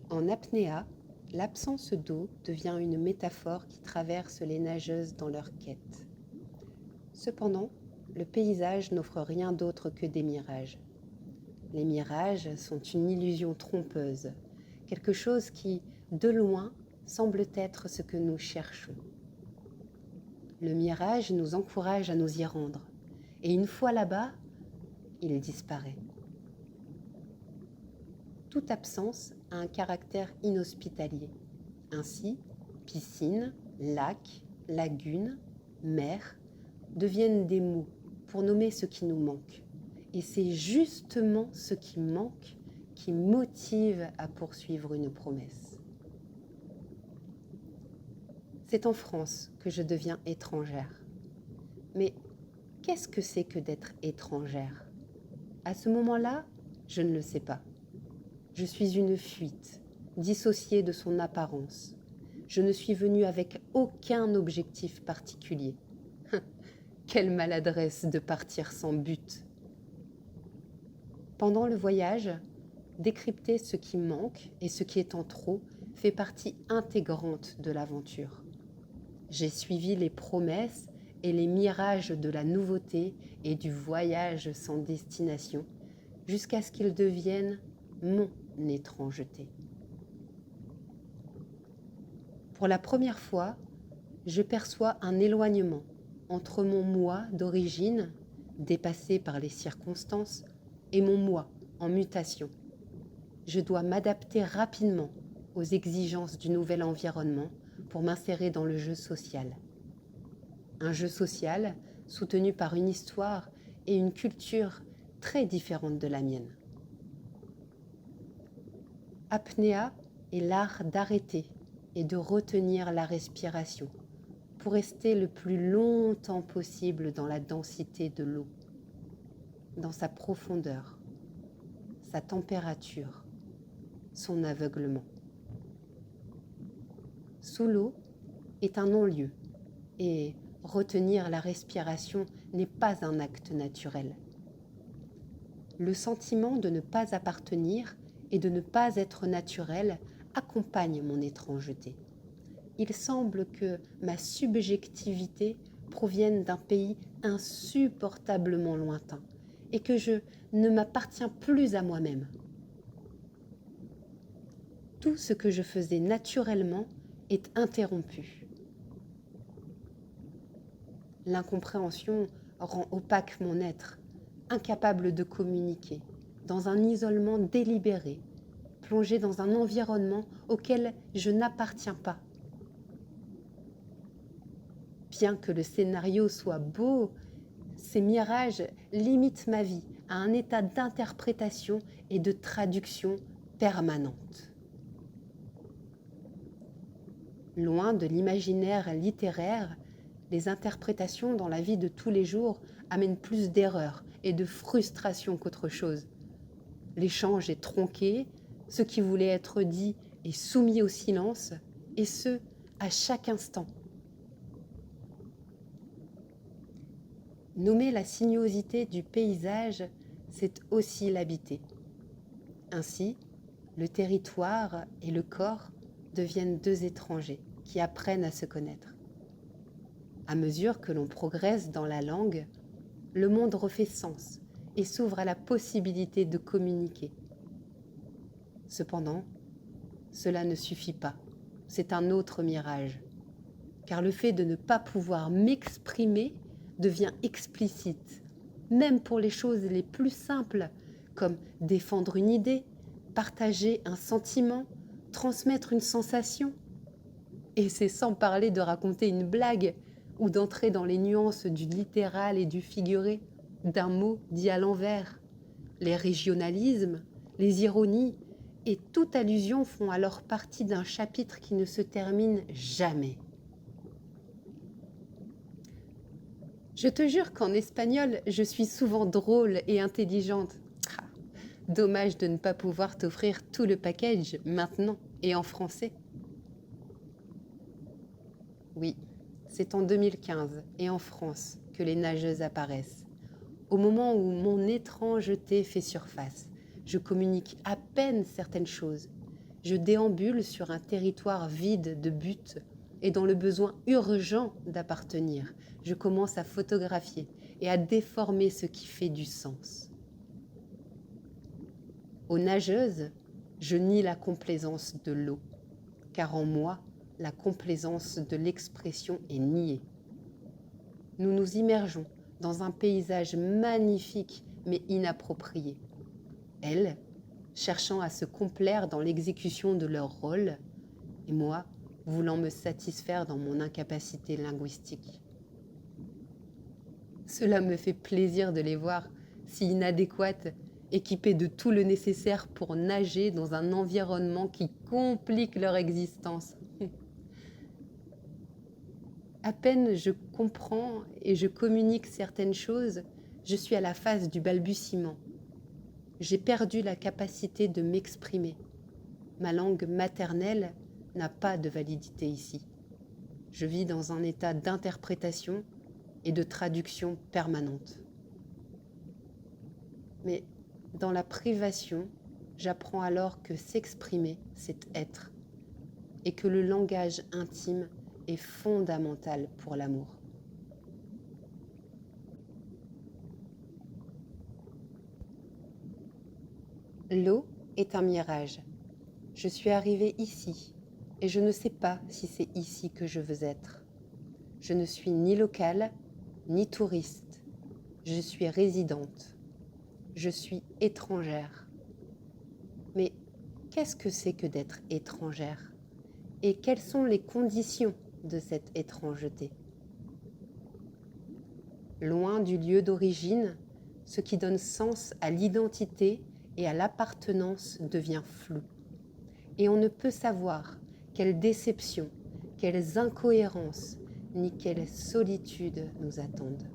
En apnéa, l'absence d'eau devient une métaphore qui traverse les nageuses dans leur quête. Cependant, le paysage n'offre rien d'autre que des mirages. Les mirages sont une illusion trompeuse, quelque chose qui, de loin, semble être ce que nous cherchons. Le mirage nous encourage à nous y rendre, et une fois là-bas, il disparaît. Toute absence a un caractère inhospitalier. Ainsi, piscine, lac, lagune, mer deviennent des mots pour nommer ce qui nous manque. Et c'est justement ce qui manque qui motive à poursuivre une promesse. C'est en France que je deviens étrangère. Mais qu'est-ce que c'est que d'être étrangère ? À ce moment-là, je ne le sais pas. Je suis une fuite, dissociée de son apparence. Je ne suis venue avec aucun objectif particulier. Quelle maladresse de partir sans but. Pendant le voyage, décrypter ce qui manque et ce qui est en trop fait partie intégrante de l'aventure. J'ai suivi les promesses et les mirages de la nouveauté et du voyage sans destination jusqu'à ce qu'ils deviennent mon étrangeté. Pour la première fois, je perçois un éloignement entre mon moi d'origine, dépassé par les circonstances, et mon moi en mutation. Je dois m'adapter rapidement aux exigences du nouvel environnement pour m'insérer dans le jeu social. Un jeu social soutenu par une histoire et une culture très différentes de la mienne. Apnéa est l'art d'arrêter et de retenir la respiration pour rester le plus longtemps possible dans la densité de l'eau, dans sa profondeur, sa température, son aveuglement. Sous l'eau est un non-lieu et retenir la respiration n'est pas un acte naturel. Le sentiment de ne pas appartenir et de ne pas être naturel accompagne mon étrangeté. Il semble que ma subjectivité provienne d'un pays insupportablement lointain et que je ne m'appartiens plus à moi-même. Tout ce que je faisais naturellement est interrompu. L'incompréhension rend opaque mon être, incapable de communiquer, dans un isolement délibéré, plongé dans un environnement auquel je n'appartiens pas. Bien que le scénario soit beau, ces mirages limitent ma vie à un état d'interprétation et de traduction permanente. Loin de l'imaginaire littéraire, les interprétations dans la vie de tous les jours amènent plus d'erreurs et de frustration qu'autre chose. L'échange est tronqué, ce qui voulait être dit est soumis au silence, et ce, à chaque instant. Nommer la sinuosité du paysage, c'est aussi l'habiter. Ainsi, le territoire et le corps deviennent deux étrangers qui apprennent à se connaître. À mesure que l'on progresse dans la langue, le monde refait sens et s'ouvre à la possibilité de communiquer. Cependant, cela ne suffit pas. C'est un autre mirage. Car le fait de ne pas pouvoir m'exprimer devient explicite, même pour les choses les plus simples, comme défendre une idée, partager un sentiment, transmettre une sensation. Et c'est sans parler de raconter une blague ou d'entrer dans les nuances du littéral et du figuré, d'un mot dit à l'envers. Les régionalismes, les ironies et toute allusion font alors partie d'un chapitre qui ne se termine jamais. Je te jure qu'en espagnol, je suis souvent drôle et intelligente. Ah, dommage de ne pas pouvoir t'offrir tout le package maintenant et en français. Oui, c'est en 2015 et en France que les nageuses apparaissent. Au moment où mon étrangeté fait surface, je communique à peine certaines choses, Je déambule sur un territoire vide de but et dans le besoin urgent d'appartenir. Je commence à photographier et à déformer ce qui fait du sens. Aux nageuses, je nie la complaisance de l'eau, car en moi, la complaisance de l'expression est niée. Nous nous immergeons dans un paysage magnifique mais inapproprié. Elles, cherchant à se complaire dans l'exécution de leur rôle, et moi, voulant me satisfaire dans mon incapacité linguistique. Cela me fait plaisir de les voir si inadéquates, équipées de tout le nécessaire pour nager dans un environnement qui complique leur existence. À peine je comprends et je communique certaines choses, je suis à la phase du balbutiement. J'ai perdu la capacité de m'exprimer. Ma langue maternelle n'a pas de validité ici. Je vis dans un état d'interprétation et de traduction permanente. Mais dans la privation, j'apprends alors que s'exprimer, c'est être, et que le langage intime est fondamental pour l'amour. L'eau est un mirage. Je suis arrivée ici et je ne sais pas si c'est ici que je veux être. Je ne suis ni locale, ni touriste. Je suis résidente. Je suis étrangère. Mais qu'est-ce que c'est que d'être étrangère? Et quelles sont les conditions de cette étrangeté? Loin du lieu d'origine, ce qui donne sens à l'identité et à l'appartenance devient flou. Et on ne peut savoir quelles déceptions, quelles incohérences, ni quelle solitude nous attendent.